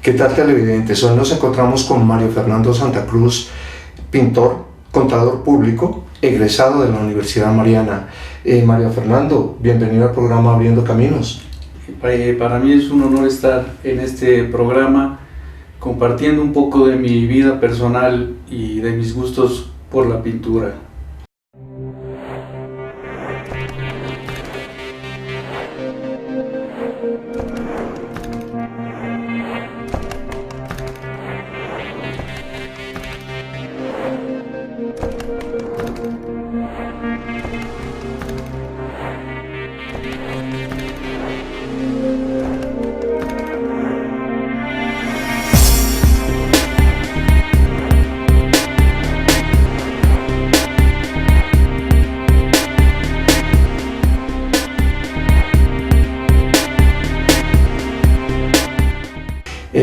¿Qué tal, televidentes? Hoy nos encontramos con Mario Fernando Santa Cruz, pintor, contador público, egresado de la Universidad Mariana. Mario Fernando, bienvenido al programa Abriendo Caminos. Para mí es un honor estar en este programa compartiendo un poco de mi vida personal y de mis gustos por la pintura.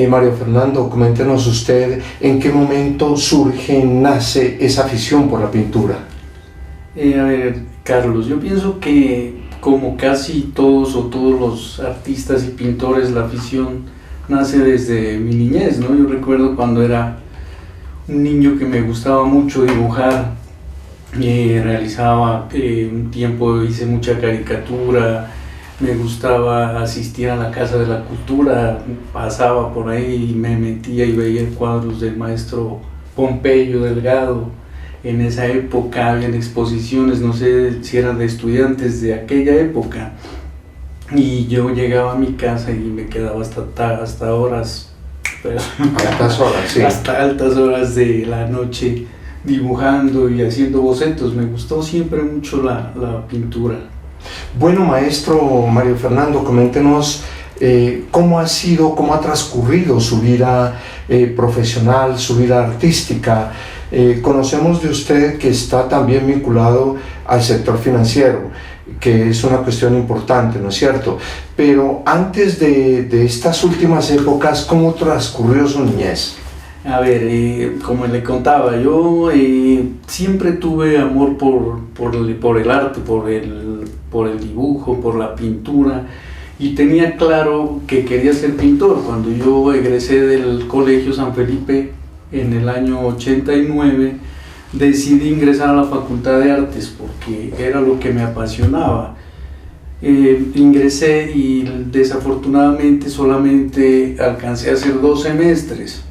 Mario Fernando, coméntenos usted en qué momento nace esa afición por la pintura. A ver, Carlos, yo pienso que como casi todos los artistas y pintores, la afición nace desde mi niñez, ¿no? Yo recuerdo cuando era un niño que me gustaba mucho dibujar, realizaba un tiempo, hice mucha caricatura. Me gustaba asistir a la Casa de la Cultura, pasaba por ahí y me metía y veía cuadros del maestro Pompeyo Delgado. En esa época habían exposiciones, no sé si eran de estudiantes de aquella época, y yo llegaba a mi casa y me quedaba hasta horas, altas horas, sí. Hasta altas horas de la noche dibujando y haciendo bocetos. Me gustó siempre mucho la pintura. Bueno, maestro Mario Fernando, coméntenos cómo ha transcurrido su vida profesional, su vida artística. Conocemos de usted que está también vinculado al sector financiero, que es una cuestión importante, ¿no es cierto? Pero antes de estas últimas épocas, ¿cómo transcurrió su niñez? A ver, como le contaba, yo siempre tuve amor por el arte, por el dibujo, por la pintura, y tenía claro que quería ser pintor. Cuando yo egresé del Colegio San Felipe en el año 89, decidí ingresar a la Facultad de Artes porque era lo que me apasionaba. Ingresé y desafortunadamente solamente alcancé a hacer 2 semestres.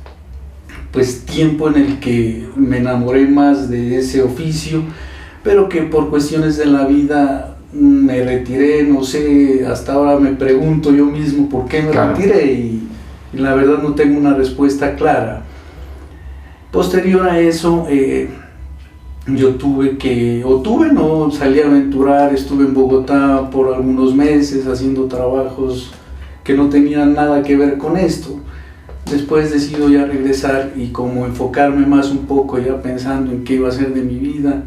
Pues tiempo en el que me enamoré más de ese oficio, pero que por cuestiones de la vida me retiré. No sé, hasta ahora me pregunto yo mismo por qué me retiré y la verdad no tengo una respuesta clara. Posterior a eso, salí a aventurar, estuve en Bogotá por algunos meses haciendo trabajos que no tenían nada que ver con esto. Después decido ya regresar y como enfocarme más un poco, ya pensando en qué iba a hacer de mi vida,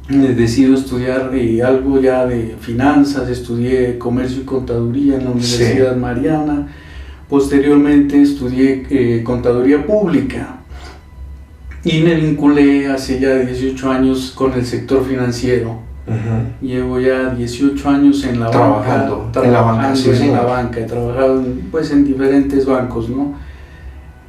decido estudiar algo ya de finanzas. Estudié comercio y contaduría en la Universidad Mariana. Posteriormente estudié contaduría pública y me vinculé hace ya 18 años con el sector financiero. Llevo ya 18 años en la banca. He trabajado pues en diferentes bancos, ¿no?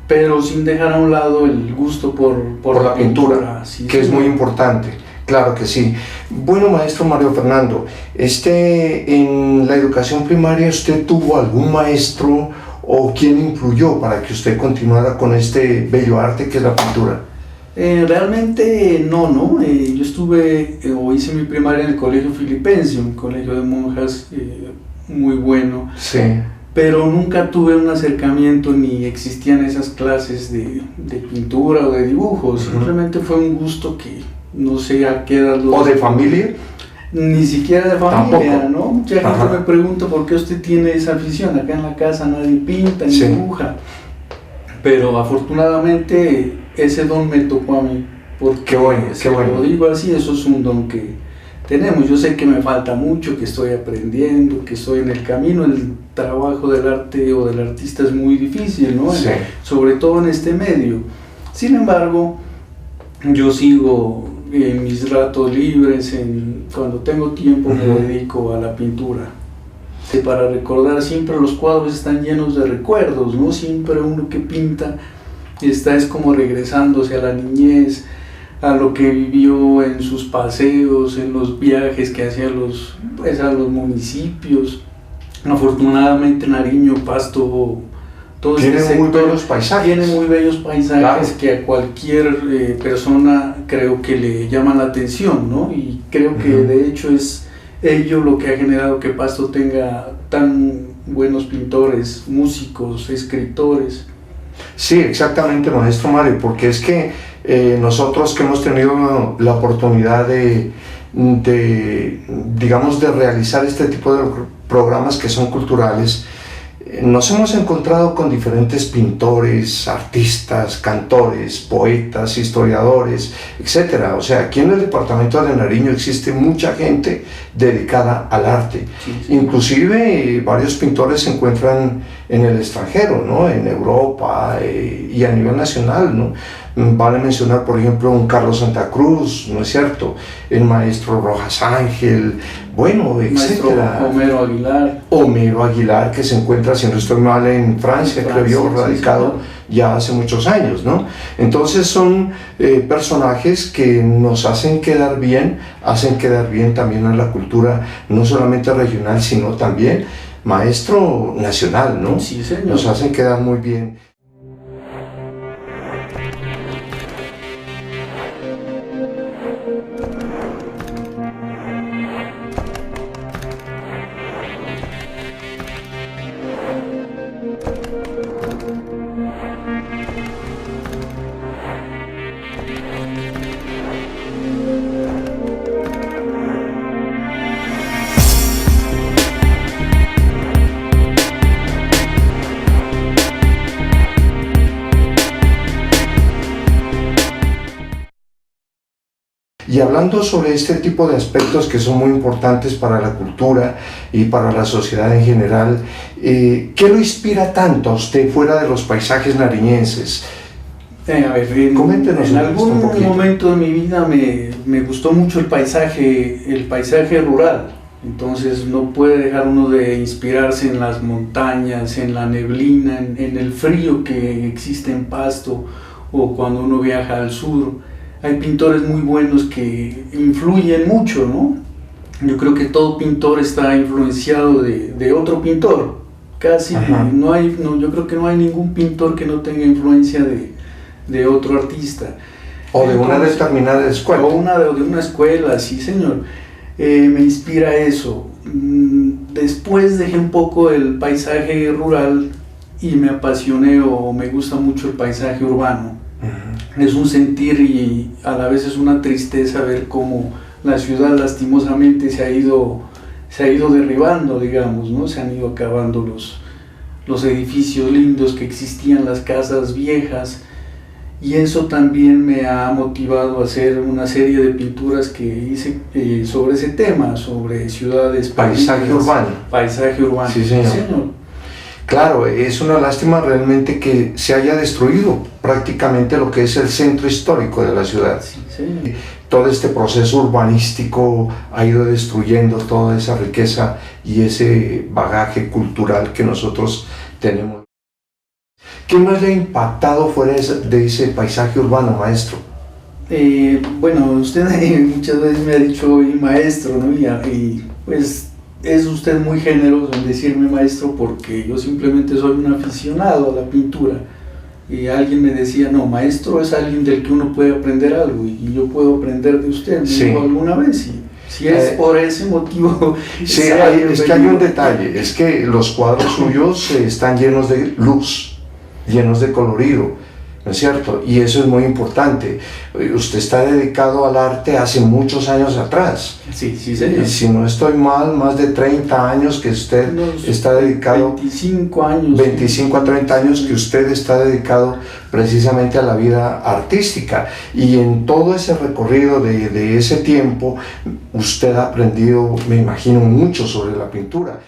Pero sin dejar a un lado el gusto por la pintura, sí, que es muy importante. Claro que sí. Bueno, maestro Mario Fernando, en la educación primaria, ¿usted tuvo algún maestro o quién influyó para que usted continuara con este bello arte que es la pintura? Realmente no. Yo hice mi primaria en el Colegio Filipense, un colegio de monjas muy bueno. Sí. Pero nunca tuve un acercamiento ni existían esas clases de pintura o de dibujo. Simplemente fue un gusto que no sé a qué edad. ¿O de familia? Ni siquiera de familia. ¿Tampoco? ¿No? Mucha gente me pregunta por qué usted tiene esa afición. Acá en la casa nadie pinta ni dibuja. Pero afortunadamente ese don me tocó a mí. Porque qué bueno. Lo digo así, eso es un don que tenemos. Yo sé que me falta mucho, que estoy aprendiendo, que estoy en el camino. El trabajo del arte o del artista es muy difícil, ¿no? Sí. Sobre todo en este medio. Sin embargo, yo sigo en mis ratos libres, cuando tengo tiempo me dedico a la pintura. Para recordar, siempre los cuadros están llenos de recuerdos, ¿no? Siempre uno que pinta es como regresándose a la niñez, a lo que vivió en sus paseos, en los viajes que hacía a los municipios. Afortunadamente Nariño, Pasto, todo tiene este muy sector bellos paisajes. tiene muy bellos paisajes, claro, que a cualquier persona creo que le llaman la atención, ¿no? Y creo que de hecho es ello lo que ha generado que Pasto tenga tan buenos pintores, músicos, escritores. Sí, exactamente, maestro Mario, porque es que nosotros que hemos tenido la oportunidad digamos, de realizar este tipo de programas que son culturales, nos hemos encontrado con diferentes pintores, artistas, cantores, poetas, historiadores, etc. O sea, aquí en el departamento de Nariño existe mucha gente dedicada al arte. Sí. Inclusive varios pintores se encuentran en el extranjero, ¿no? En Europa y a nivel nacional, ¿no? Vale mencionar, por ejemplo, un Carlos Santa Cruz, ¿no es cierto? El maestro Rojas Ángel, bueno, etcétera. Homero Aguilar. Homero Aguilar, que se encuentra, si no estoy mal, en Francia, creo yo, radicado ya hace muchos años, ¿no? Entonces son personajes que nos hacen quedar bien también a la cultura, no solamente regional, sino también, maestro, nacional, ¿no? Sí, señor. Nos hacen quedar muy bien. Y hablando sobre este tipo de aspectos que son muy importantes para la cultura y para la sociedad en general, ¿qué lo inspira tanto a usted fuera de los paisajes nariñenses? Coméntenos en algún momento de mi vida me gustó mucho el paisaje rural. Entonces no puede dejar uno de inspirarse en las montañas, en la neblina, en el frío que existe en Pasto o cuando uno viaja al sur. Hay pintores muy buenos que influyen mucho, ¿no? Yo creo que todo pintor está influenciado de otro pintor. Casi yo creo que no hay ningún pintor que no tenga influencia de otro artista. O de una determinada escuela. O de una escuela, sí señor. Me inspira eso. Después dejé un poco el paisaje rural y me apasioné o me gusta mucho el paisaje urbano. Es un sentir y a la vez es una tristeza ver cómo la ciudad lastimosamente se ha ido derribando, digamos, ¿no? Se han ido acabando los edificios lindos que existían, las casas viejas, y eso también me ha motivado a hacer una serie de pinturas que hice sobre ese tema, sobre ciudades, paisaje urbano. Paisaje urbano. Sí, señor. Sí, señor. Claro, es una lástima realmente que se haya destruido prácticamente lo que es el centro histórico de la ciudad. Sí, sí. Todo este proceso urbanístico ha ido destruyendo toda esa riqueza y ese bagaje cultural que nosotros tenemos. ¿Qué más le ha impactado fuera de ese paisaje urbano, maestro? Bueno, usted muchas veces me ha dicho maestro, ¿no? Y pues es usted muy generoso en decirme maestro, porque yo simplemente soy un aficionado a la pintura. Y alguien me decía, no, maestro es alguien del que uno puede aprender algo, y yo puedo aprender de usted, me dijo alguna vez. Y si es por ese motivo... Sí, es que hay un detalle, es que los cuadros suyos están llenos de luz, llenos de colorido, ¿no es cierto? Y eso es muy importante. Usted está dedicado al arte hace muchos años atrás. Sí, sí, señor. Y si no estoy mal, más de 30 años que usted está dedicado. 25 años. 25 a 30 años que usted está dedicado precisamente a la vida artística. Y en todo ese recorrido de ese tiempo, usted ha aprendido, me imagino, mucho sobre la pintura.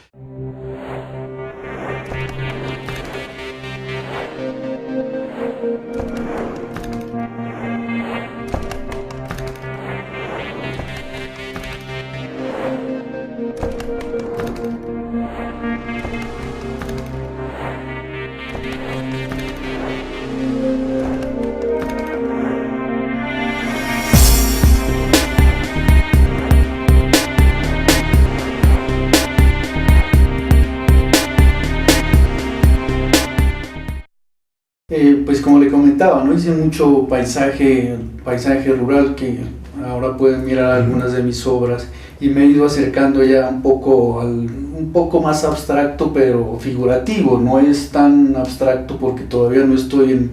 Pues como le comentaba, ¿no? Hice mucho paisaje rural, que ahora pueden mirar algunas de mis obras, y me he ido acercando ya un poco más abstracto, pero figurativo. No es tan abstracto porque todavía no estoy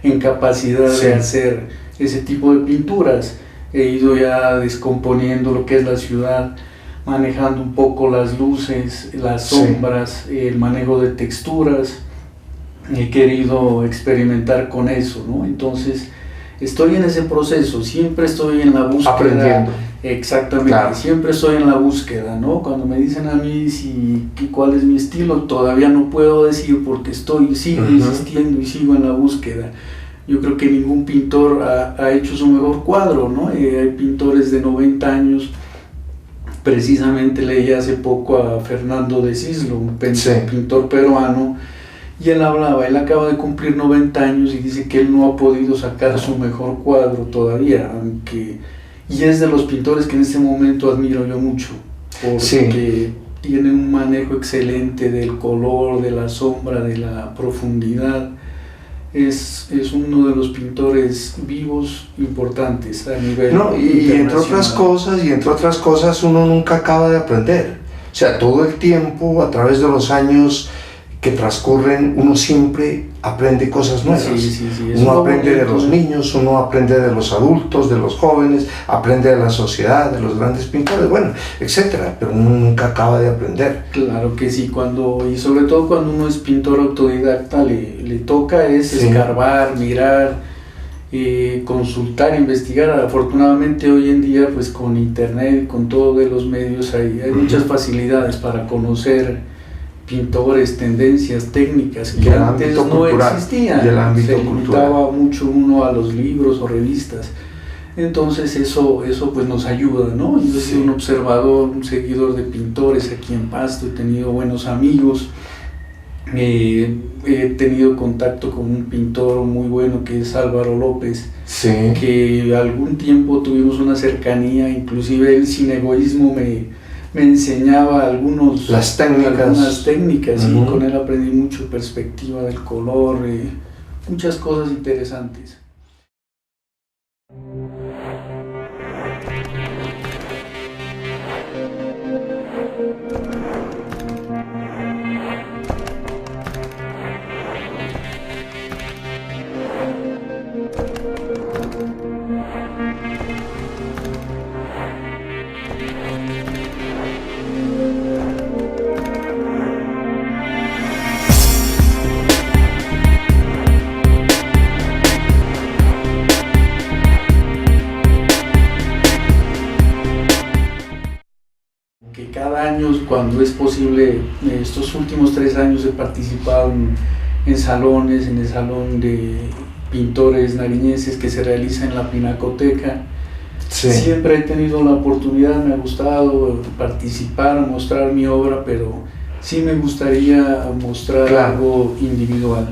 en capacidad de hacer ese tipo de pinturas. He ido ya descomponiendo lo que es la ciudad, manejando un poco las luces, las sombras, el manejo de texturas. He querido experimentar con eso, ¿no? Entonces estoy en ese proceso, siempre estoy en la búsqueda. Aprendiendo. Exactamente, siempre estoy en la búsqueda, ¿no? Cuando me dicen a mí cuál es mi estilo, todavía no puedo decir porque sigo insistiendo y sigo en la búsqueda. Yo creo que ningún pintor ha hecho su mejor cuadro, ¿no? Hay pintores de 90 años. Precisamente leí hace poco a Fernando de Cislo, un pintor peruano, y él acaba de cumplir 90 años y dice que él no ha podido sacar su mejor cuadro todavía, y es de los pintores que en este momento admiro yo mucho, porque tiene un manejo excelente del color, de la sombra, de la profundidad. Es uno de los pintores vivos importantes a nivel y entre otras cosas uno nunca acaba de aprender. O sea, todo el tiempo, a través de los años que transcurren, uno siempre aprende cosas nuevas. Uno aprende de los niños, uno aprende de los adultos, de los jóvenes, aprende de la sociedad, de los grandes pintores, bueno, etcétera, pero uno nunca acaba de aprender. Claro que sí, y sobre todo cuando uno es pintor autodidacta, le toca escarbar, mirar, consultar, investigar. Afortunadamente hoy en día, pues con internet, con todos los medios, hay muchas facilidades para conocer pintores, tendencias, técnicas que antes no existían. Se limitaba mucho uno a los libros o revistas. Entonces eso pues nos ayuda, ¿no? Yo he sido un observador, un seguidor de pintores aquí en Pasto, he tenido buenos amigos, he tenido contacto con un pintor muy bueno que es Álvaro López, que algún tiempo tuvimos una cercanía, inclusive él sin egoísmo me enseñaba algunas técnicas, y con él aprendí mucho, perspectiva del color, muchas cosas interesantes. Cada año, cuando es posible, estos últimos 3 años he participado en salones, en el Salón de Pintores Nariñenses que se realiza en la Pinacoteca. Siempre he tenido la oportunidad, me ha gustado participar, mostrar mi obra, pero sí me gustaría mostrar algo individual.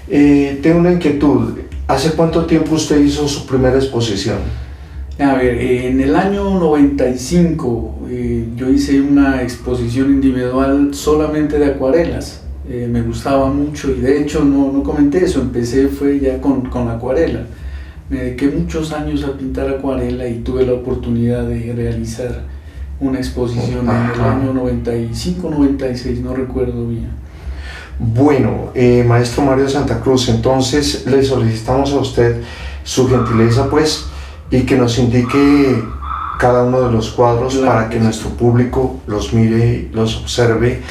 Tengo una inquietud, ¿hace cuánto tiempo usted hizo su primera exposición? A ver, en el año 95 yo hice una exposición individual solamente de acuarelas. Me gustaba mucho, y de hecho no comenté eso, fue ya con acuarela. Me dediqué muchos años a pintar acuarela y tuve la oportunidad de realizar una exposición en el año 95-96, no recuerdo bien. Bueno, maestro Mario Santa Cruz, entonces le solicitamos a usted su gentileza, pues, y que nos indique cada uno de los cuadros para que nuestro público los mire, los observe,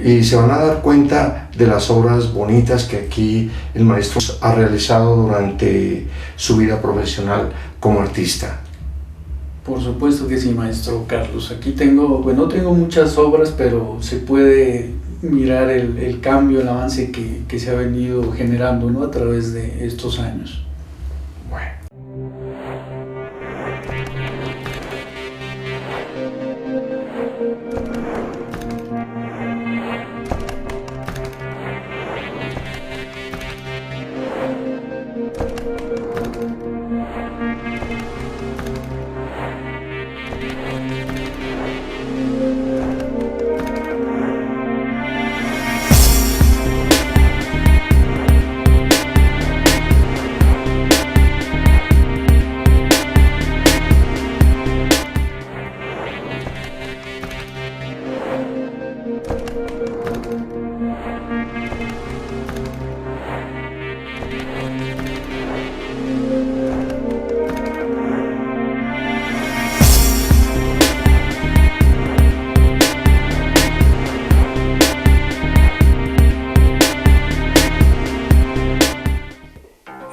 y se van a dar cuenta de las obras bonitas que aquí el maestro ha realizado durante su vida profesional como artista. Por supuesto que sí, maestro Carlos. Aquí tengo muchas obras, pero se puede mirar el cambio, el avance que se ha venido generando, ¿no?, a través de estos años. Bueno.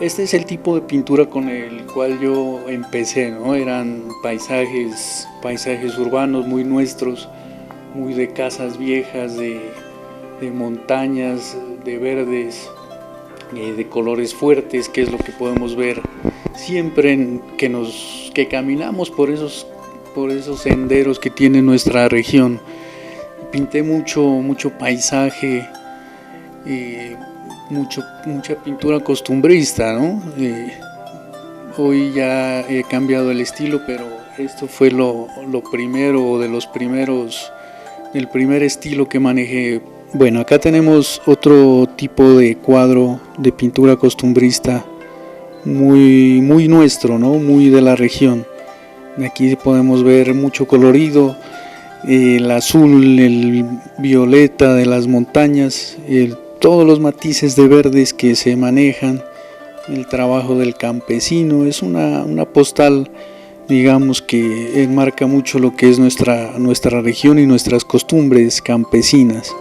Este es el tipo de pintura con el cual yo empecé, ¿no? Eran paisajes urbanos muy nuestros, muy de casas viejas, de montañas, de verdes, de colores fuertes, que es lo que podemos ver siempre que caminamos por esos senderos que tiene nuestra región. Pinté mucho paisaje, mucha pintura costumbrista, ¿no? Hoy ya he cambiado el estilo, pero esto fue lo primero, del primer estilo que manejé. Bueno, acá tenemos otro tipo de cuadro de pintura costumbrista muy nuestro, ¿no? Muy de la región. Aquí podemos ver mucho colorido, el azul, el violeta de las montañas, todos los matices de verdes que se manejan, el trabajo del campesino. Es una postal, digamos, que enmarca mucho lo que es nuestra región y nuestras costumbres campesinas.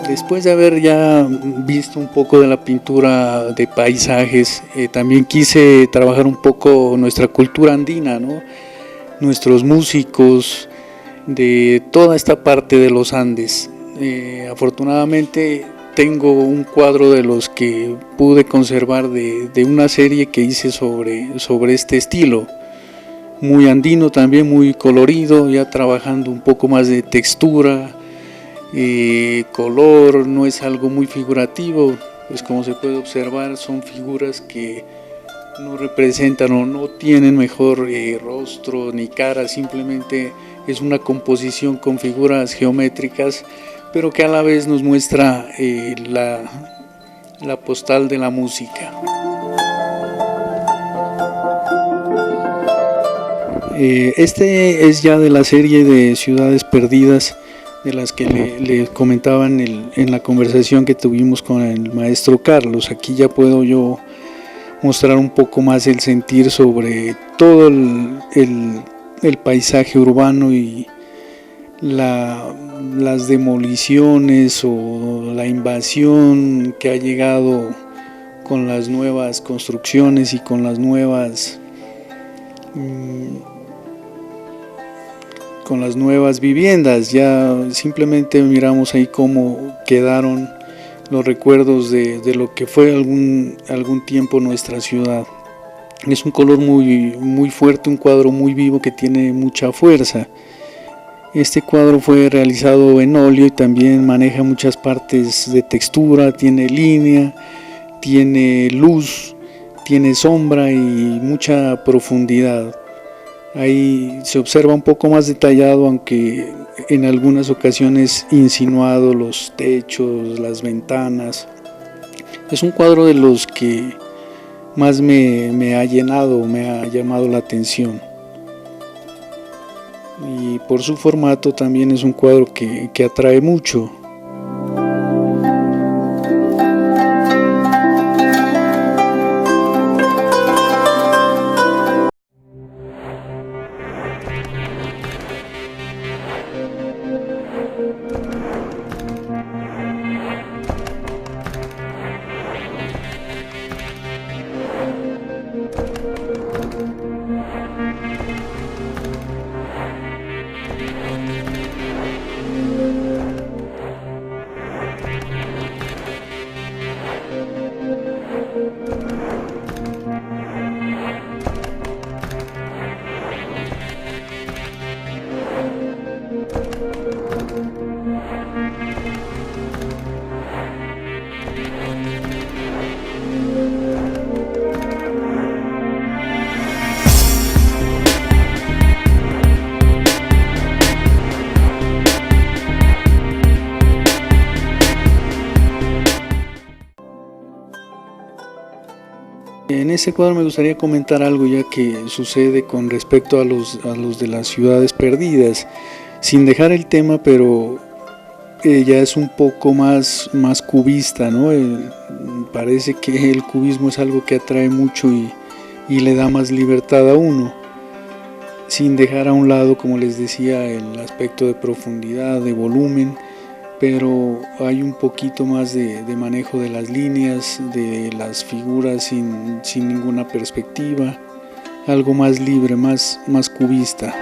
Después de haber ya visto un poco de la pintura de paisajes, también quise trabajar un poco nuestra cultura andina, ¿no? Nuestros músicos de toda esta parte de los Andes. Afortunadamente tengo un cuadro de los que pude conservar de una serie que hice sobre este estilo. Muy andino también, muy colorido, ya trabajando un poco más de textura, color, no es algo muy figurativo, pues como se puede observar son figuras que no representan o no tienen mejor rostro ni cara, simplemente es una composición con figuras geométricas, pero que a la vez nos muestra la postal de la música. Este es ya de la serie de Ciudades Perdidas, de las que le comentaba en la conversación que tuvimos con el maestro Carlos. Aquí ya puedo yo mostrar un poco más el sentir sobre todo el paisaje urbano y las demoliciones o la invasión que ha llegado con las nuevas construcciones y con las nuevas viviendas. Ya simplemente miramos ahí cómo quedaron los recuerdos de lo que fue algún tiempo nuestra ciudad. Es un color muy fuerte, un cuadro muy vivo que tiene mucha fuerza. Este cuadro fue realizado en óleo y también maneja muchas partes de textura, tiene línea, tiene luz, tiene sombra y mucha profundidad. Ahí se observa un poco más detallado, aunque en algunas ocasiones insinuado, los techos, las ventanas. Es un cuadro de los que más me ha llenado, me ha llamado la atención. Y por su formato también es un cuadro que atrae mucho. En ese cuadro me gustaría comentar algo ya que sucede con respecto a los de las ciudades perdidas, sin dejar el tema, pero ya es un poco más cubista, ¿no? Parece que el cubismo es algo que atrae mucho y le da más libertad a uno. sin dejar a un lado, como les decía, el aspecto de profundidad, de volumen, pero hay un poquito más de manejo de las líneas, de las figuras sin ninguna perspectiva, algo más libre, más cubista.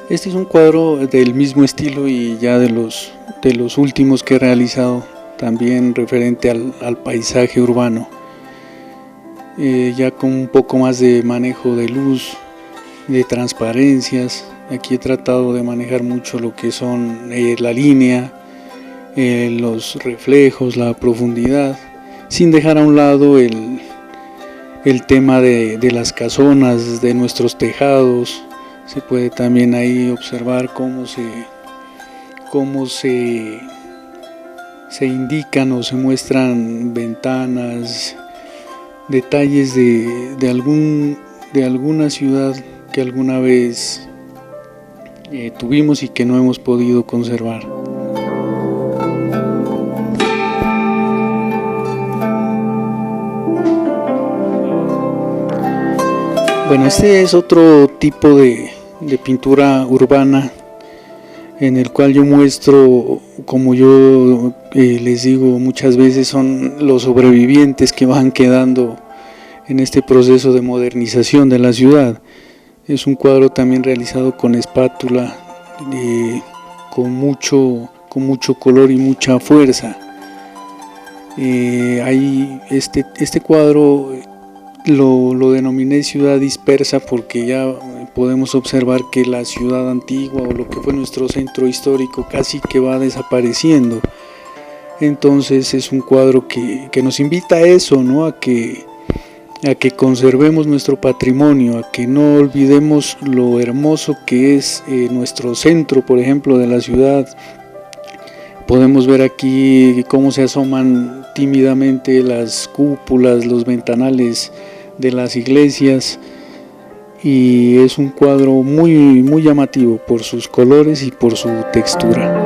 Este es un cuadro del mismo estilo y ya de los últimos que he realizado, también referente al paisaje urbano, ya con un poco más de manejo de luz, de transparencias. Aquí he tratado de manejar mucho lo que son la línea, los reflejos, la profundidad, sin dejar a un lado el tema de las casonas, de nuestros tejados. Se puede también ahí observar cómo se indican o se muestran ventanas, detalles de alguna ciudad que alguna vez tuvimos y que no hemos podido conservar. Bueno, este es otro tipo de pintura urbana en el cual yo muestro, como yo les digo muchas veces, son los sobrevivientes que van quedando en este proceso de modernización de la ciudad. Es un cuadro también realizado con espátula, con mucho color y mucha fuerza. Este cuadro lo denominé ciudad dispersa porque ya podemos observar que la ciudad antigua o lo que fue nuestro centro histórico casi que va desapareciendo. Entonces es un cuadro que nos invita a eso, ¿no? A que conservemos nuestro patrimonio, a que no olvidemos lo hermoso que es nuestro centro, por ejemplo, de la ciudad. Podemos ver aquí cómo se asoman tímidamente las cúpulas, los ventanales de las iglesias, y es un cuadro muy llamativo por sus colores y por su textura.